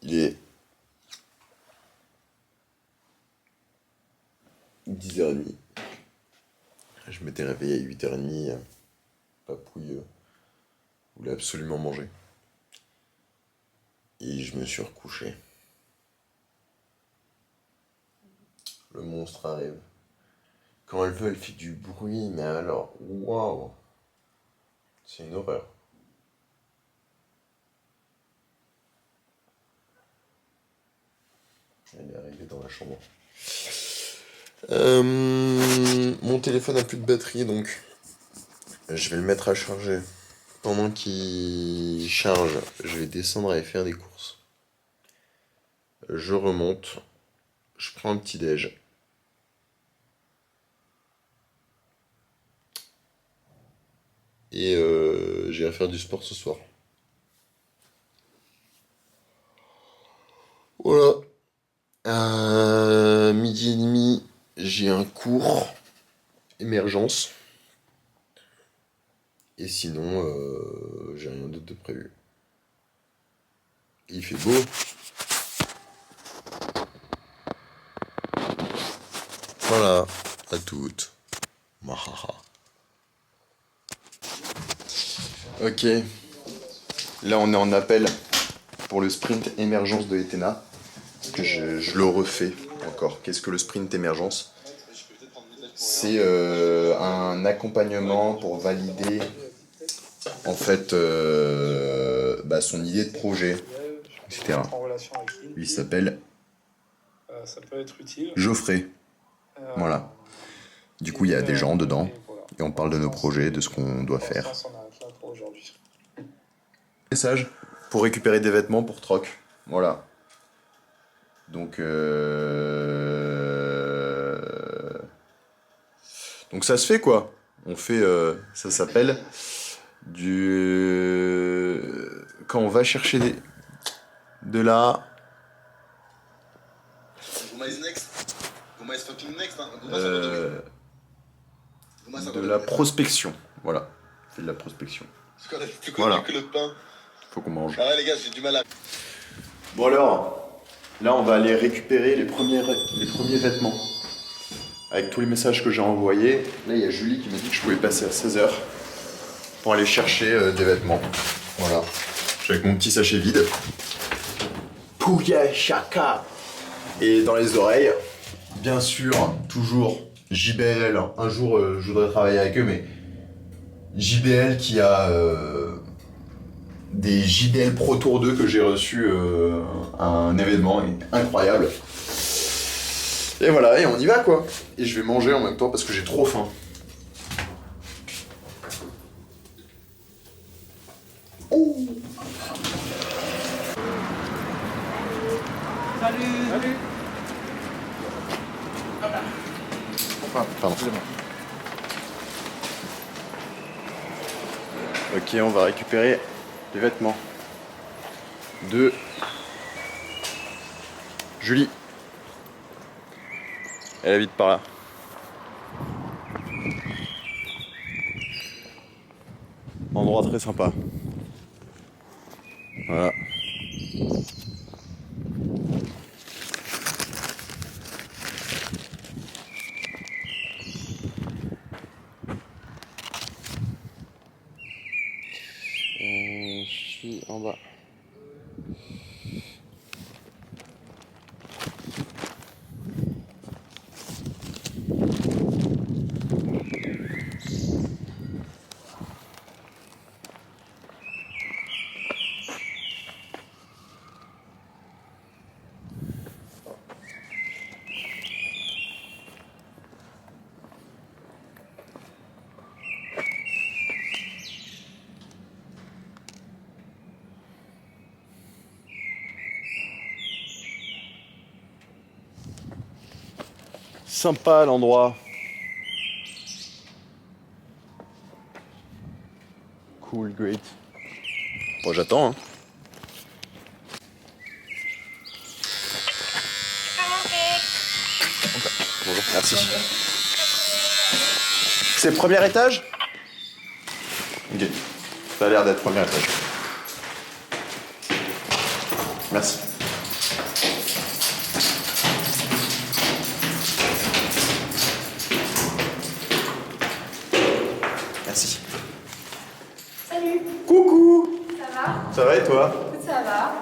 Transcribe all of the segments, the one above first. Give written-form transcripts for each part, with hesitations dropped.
Il est 10h30. Je m'étais réveillé à 8h30. Papouille voulait absolument manger. Et je me suis recouché. Le monstre arrive. Quand elle veut, elle fait du bruit, mais alors, waouh! C'est une horreur. Elle est arrivée dans la chambre. Mon téléphone a plus de batterie, donc je vais le mettre à charger. Pendant qu'il charge, je vais descendre aller faire des courses. Je remonte, je prends un petit déj. Et j'irai faire du sport ce soir. Voilà. À midi et demi, j'ai un cours émergence. Et sinon, j'ai rien d'autre de prévu. Il fait beau. Voilà, à toutes. Mahaha. Ok. Là, on est en appel pour le sprint émergence de Etena. Que je le refais encore. Qu'est-ce que le sprint émergence? C'est un accompagnement pour valider en fait son idée de projet, etc. Lui s'appelle Geoffrey. Voilà. Du coup, il y a des gens dedans et on parle de nos projets, de ce qu'on doit faire. Message pour récupérer des vêtements pour troc. Voilà. Donc ça se fait quoi. On fait, ça s'appelle du... Quand on va chercher de la... de la prospection. Voilà. On fait de la prospection. Voilà. Faut qu'on mange. Ah ouais les gars, j'ai du mal à... Bon alors, là on va aller récupérer les premiers vêtements. Avec tous les messages que j'ai envoyés. Là il y a Julie qui m'a dit que je pouvais passer à 16h pour aller chercher des vêtements. Voilà. Je suis avec mon petit sachet vide. Pouya Chaka. Et dans les oreilles, bien sûr, toujours JBL. Un jour je voudrais travailler avec eux, mais JBL qui a des JBL Pro Tour 2 que j'ai reçu à un événement incroyable. Et voilà, et on y va quoi. Et je vais manger en même temps parce que j'ai trop faim. Oh. Salut. Salut. Ah, pardon. Ok, on va récupérer les vêtements de Julie. Elle habite par là. Endroit très sympa. Voilà. Je suis en bas. Sympa l'endroit. Cool, great. Bon, j'attends. Hein. Bonjour, merci. C'est le premier étage? Ok. Ça a l'air d'être premier étage. Merci. Ça va et toi? Ça va.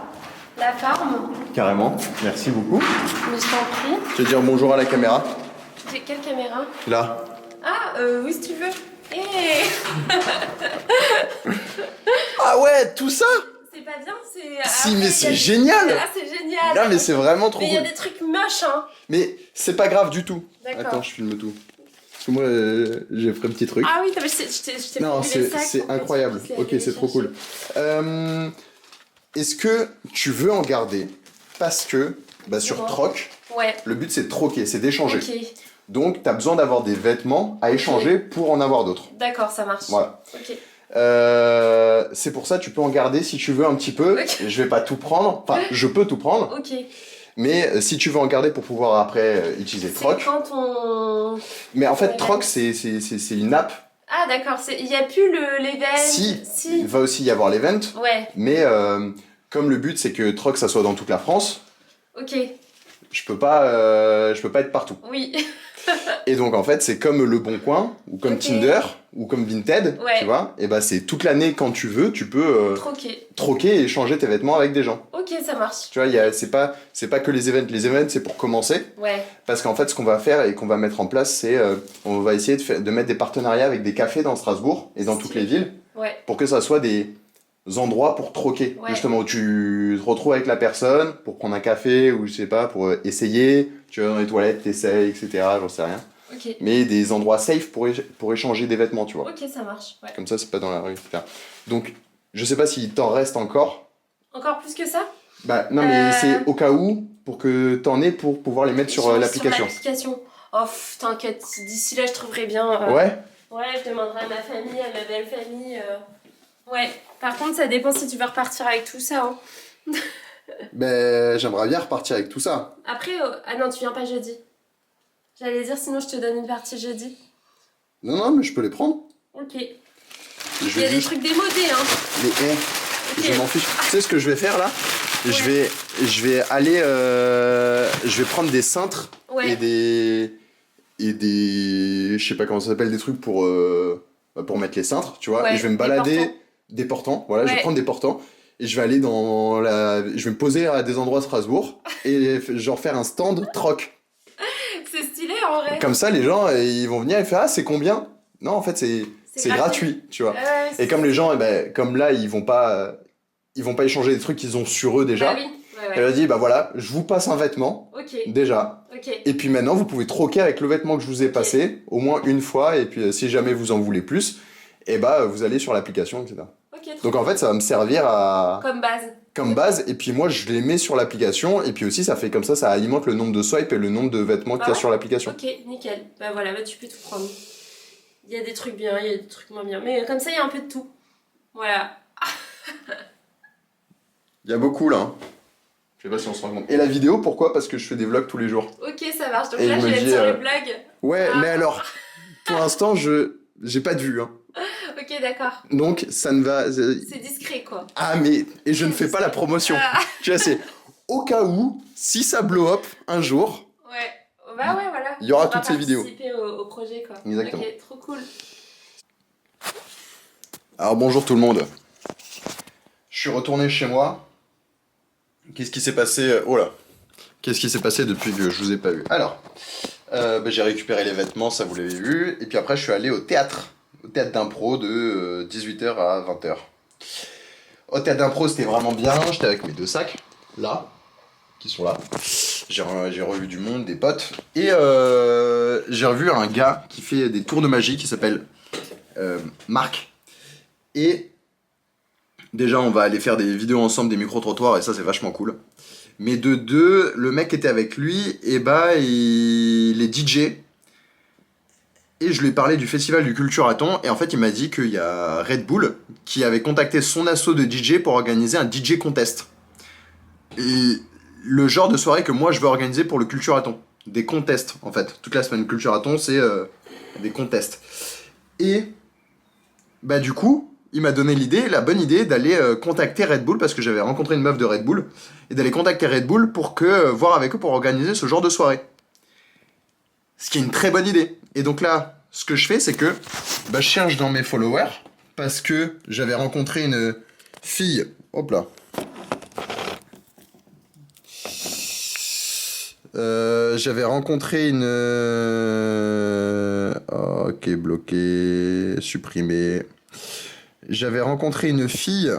La forme? Carrément, merci beaucoup. Mais je t'en prie. Tu veux dire bonjour à la caméra? Quelle caméra? Là. Ah, oui, si tu veux. Hey. Ah ouais, tout ça? C'est pas bien, c'est... Si, après, mais c'est génial! Ah, c'est génial! Non, mais c'est vraiment trop cool. Mais il y a des trucs moches, hein! Mais c'est pas grave du tout. D'accord. Attends, je filme tout. Parce que moi, j'ai fait un petit truc. Ah oui, je t'ai non, c'est incroyable. Ok, c'est trop cool. Est-ce que tu veux en garder? Parce que, sur Troc, ouais. Le but c'est de troquer, c'est d'échanger. Ok. Donc, tu as besoin d'avoir des vêtements à échanger pour en avoir d'autres. D'accord, ça marche. Voilà. Ok. C'est pour ça, tu peux en garder si tu veux un petit peu. Okay. Je vais pas tout prendre. Enfin, je peux tout prendre. Ok. Mais si tu veux en garder pour pouvoir après utiliser Troc. Quand on... Mais en fait, Troc, c'est une app. Ah d'accord, il n'y a plus l'event. Si, il va aussi y avoir l'event. Ouais. Mais comme le but c'est que Troc ça soit dans toute la France. Ok. Je peux pas être partout. Oui. Et donc en fait c'est comme Le Bon Coin ou comme Tinder ou comme Vinted, tu vois. Et c'est toute l'année quand tu veux, tu peux troquer et échanger tes vêtements avec des gens. Ok, ça marche. Tu vois, c'est pas que les events. Les events c'est pour commencer. Ouais. Parce qu'en fait ce qu'on va faire et qu'on va mettre en place c'est on va essayer de mettre des partenariats avec des cafés dans Strasbourg et dans toutes les villes. Ouais. Pour que ça soit des endroits pour troquer, justement, où tu te retrouves avec la personne pour prendre un café ou je sais pas, pour essayer, tu vas dans les toilettes, t'essayes, etc. J'en sais rien. Okay. Mais des endroits safe pour échanger des vêtements, tu vois. Ok, ça marche. Ouais. Comme ça, c'est pas dans la rue, etc. Donc, je sais pas s'il t'en reste encore. Encore plus que ça? Non, mais c'est au cas où, pour que t'en aies pour pouvoir les mettre sur l'application. Sur l'application. Oh, t'inquiète, d'ici là, je trouverai bien. Ouais? Ouais, je demanderai à ma famille, à ma belle famille. Ouais, par contre, ça dépend si tu veux repartir avec tout ça. Hein. J'aimerais bien repartir avec tout ça. Après, ah non, tu viens pas jeudi. J'allais dire, sinon je te donne une partie jeudi. Non, mais je peux les prendre. Ok. Il y a des trucs démodés, hein. Mais je m'en fiche. Tu sais ce que je vais faire là? Ouais. Je vais aller... je vais prendre des cintres et des... Je sais pas comment ça s'appelle, des trucs pour mettre les cintres, tu vois. Et je vais me balader... Des portants, voilà, je vais prendre des portants et je vais aller je vais me poser à des endroits à Strasbourg et genre faire un stand troc. C'est stylé en vrai. Comme ça, les gens, ils vont venir et faire « Ah, c'est combien ?» Non, en fait, c'est gratuit, tu vois. Et comme les gens, comme là, ils vont pas échanger des trucs qu'ils ont sur eux déjà. Bah oui. Elle a dit, voilà, je vous passe un vêtement, déjà. Et puis maintenant, vous pouvez troquer avec le vêtement que je vous ai passé, au moins une fois, et puis si jamais vous en voulez plus, vous allez sur l'application, etc. Donc en fait, ça va me servir comme base, et puis moi, je les mets sur l'application, et puis aussi, ça fait comme ça alimente le nombre de swipes et le nombre de vêtements qu'il y a sur l'application. Ok, nickel. Voilà, tu peux tout prendre. Il y a des trucs bien, il y a des trucs moins bien, mais comme ça, il y a un peu de tout. Voilà. Il y a beaucoup, là. Hein. Je sais pas si on se rend compte. Et la vidéo, pourquoi? Parce que je fais des vlogs tous les jours. Ok, ça marche. Donc là, je vais être sur les blagues. Ouais, mais alors, pour l'instant, j'ai pas de vue. Hein. Ok, d'accord. Donc, ça ne va... C'est discret, quoi. Ah, mais... Et je ne fais pas la promotion. Tu vois, c'est... Au cas où, si ça blow up un jour... Ouais, voilà. Il y aura toutes ces vidéos. Participer au projet, quoi. Exactement. Ok, trop cool. Alors, bonjour tout le monde. Je suis retourné chez moi. Qu'est-ce qui s'est passé... Oh là. Qu'est-ce qui s'est passé depuis que je vous ai pas vu? Alors, j'ai récupéré les vêtements, ça vous l'avez vu. Et puis après, je suis allé au théâtre d'impro de 18h à 20h. Au théâtre d'impro, c'était vraiment bien. J'étais avec mes 2 sacs, là, qui sont là. J'ai revu du monde, des potes. Et j'ai revu un gars qui fait des tours de magie, qui s'appelle Marc. Et déjà, on va aller faire des vidéos ensemble, des micro-trottoirs, et ça, c'est vachement cool. Mais de deux, le mec qui était avec lui, il est DJ. Et je lui ai parlé du festival du Culturathon, et en fait il m'a dit qu'il y a Red Bull qui avait contacté son asso de DJ pour organiser un DJ contest. Et le genre de soirée que moi je veux organiser pour le Culturathon. Des contests en fait. Toute la semaine Culturathon c'est des contests. Et du coup, il m'a donné la bonne idée d'aller contacter Red Bull, parce que j'avais rencontré une meuf de Red Bull, et d'aller contacter Red Bull pour voir avec eux pour organiser ce genre de soirée. Ce qui est une très bonne idée. Et donc là, ce que je fais, c'est que je cherche dans mes followers, parce que j'avais rencontré une fille Hop là. J'avais rencontré une... ok, bloqué, supprimé. J'avais rencontré une fille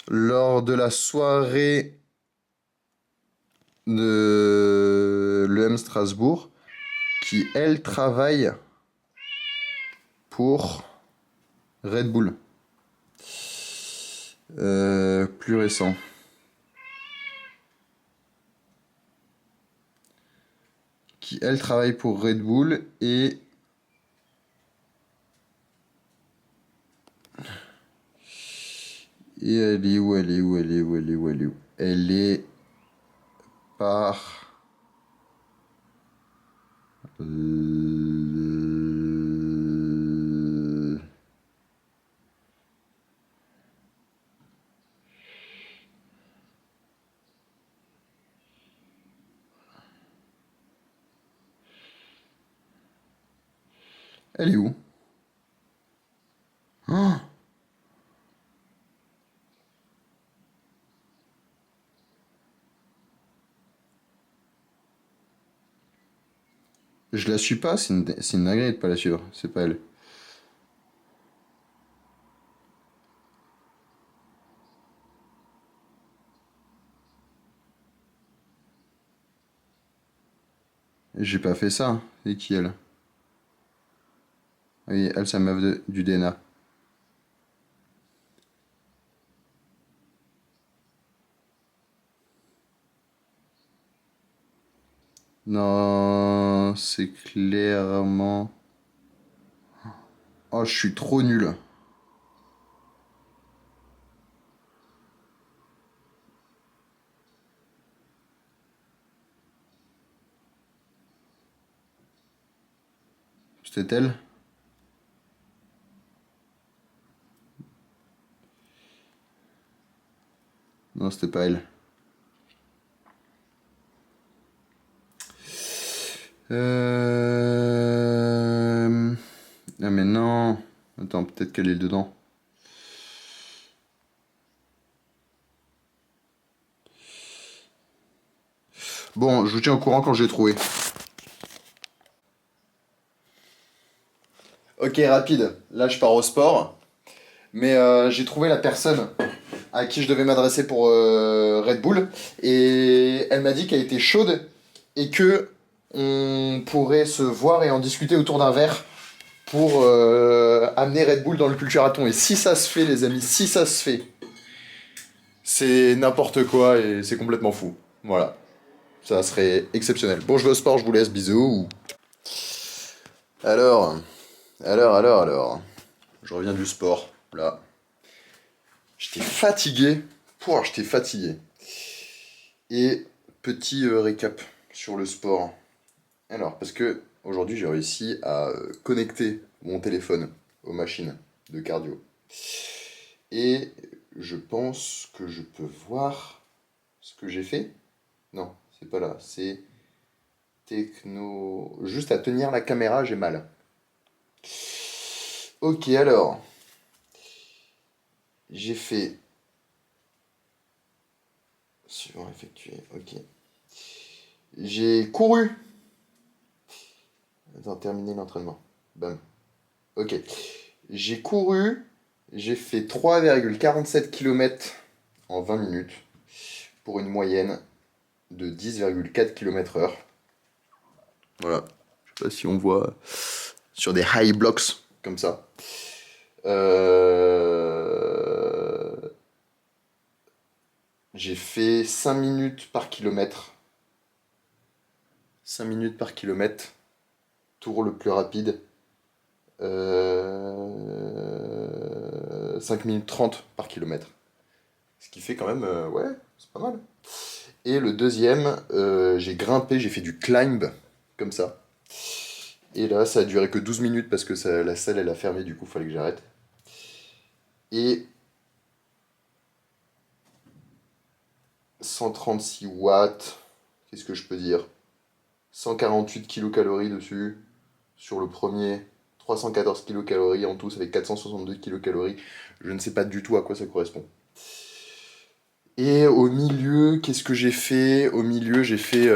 lors de la soirée de l'EM Strasbourg qui, elle, travaille pour Red Bull. Plus récent. Qui, elle, travaille pour Red Bull et... Et elle est où? Elle est où? Elle est où? Elle est où? Elle est où? Elle est par... Elle est où? Oh, je la suis pas, c'est une dinguerie de pas la suivre, c'est pas elle. J'ai pas fait ça. Et qui elle? Oui, elle, c'est la meuf du DNA. Non, c'est clairement... Oh, je suis trop nul. C'était elle? Non, c'était pas elle. Ah mais non. Attends, peut-être qu'elle est dedans. Bon, je vous tiens au courant quand je l'ai trouvé. Ok, rapide. Là, je pars au sport. Mais j'ai trouvé la personne à qui je devais m'adresser pour Red Bull. Et elle m'a dit qu'elle était chaude et que on pourrait se voir et en discuter autour d'un verre pour amener Red Bull dans le Culturathon. Et si ça se fait, les amis, si ça se fait, c'est n'importe quoi et c'est complètement fou. Voilà. Ça serait exceptionnel. Bon, je vais au sport, je vous laisse, bisous. Alors, alors. Je reviens du sport, là. J'étais fatigué. Pouah, j'étais fatigué. Et petit récap sur le sport. Alors, parce que aujourd'hui, j'ai réussi à connecter mon téléphone aux machines de cardio. Et je pense que je peux voir ce que j'ai fait. Non, c'est pas là. C'est techno... Juste à tenir la caméra, j'ai mal. Ok, alors. J'ai fait... Suivant effectué, ok. J'ai couru. Attends, terminer l'entraînement. Bam. Ok. J'ai couru. J'ai fait 3,47 km en 20 minutes. Pour une moyenne de 10,4 km/h. Voilà. Je sais pas si on voit sur des high blocks comme ça. J'ai fait 5 minutes par kilomètre. 5 minutes par kilomètre. Tour le plus rapide. 5 minutes 30 par kilomètre. Ce qui fait quand même, ouais, c'est pas mal. Et le deuxième, j'ai grimpé, j'ai fait du climb, comme ça. Et là, ça a duré que 12 minutes parce que la salle, elle a fermé, du coup, fallait que j'arrête. Et 136 watts, qu'est-ce que je peux dire? 148 kilocalories dessus, sur le premier, 314 kilocalories, en tout ça fait 462 kilocalories. Je ne sais pas du tout à quoi ça correspond. Et au milieu, qu'est-ce que j'ai fait? Au milieu, j'ai fait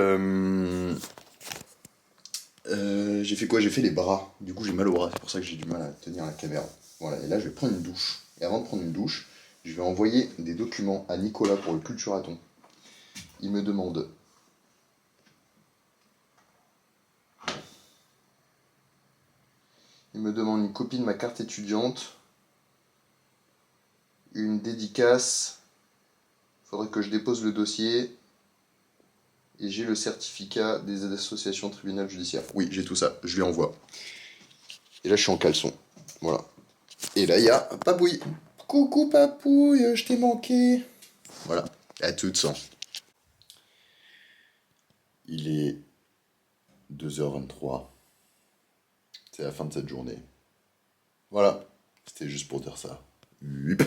quoi? J'ai fait les bras. Du coup, j'ai mal aux bras. C'est pour ça que j'ai du mal à tenir la caméra. Voilà. Et là, je vais prendre une douche. Et avant de prendre une douche, je vais envoyer des documents à Nicolas pour le culturathon. Il me demande une copie de ma carte étudiante, une dédicace. Faudrait que je dépose le dossier. Et j'ai le certificat des associations tribunal judiciaire. Oui, j'ai tout ça. Je lui envoie. Et là, je suis en caleçon. Voilà. Et là, il y a Papouille. Coucou Papouille, je t'ai manqué. Voilà. À toutes, ça. Il est 2h23. C'est la fin de cette journée. Voilà. C'était juste pour dire ça. Huip.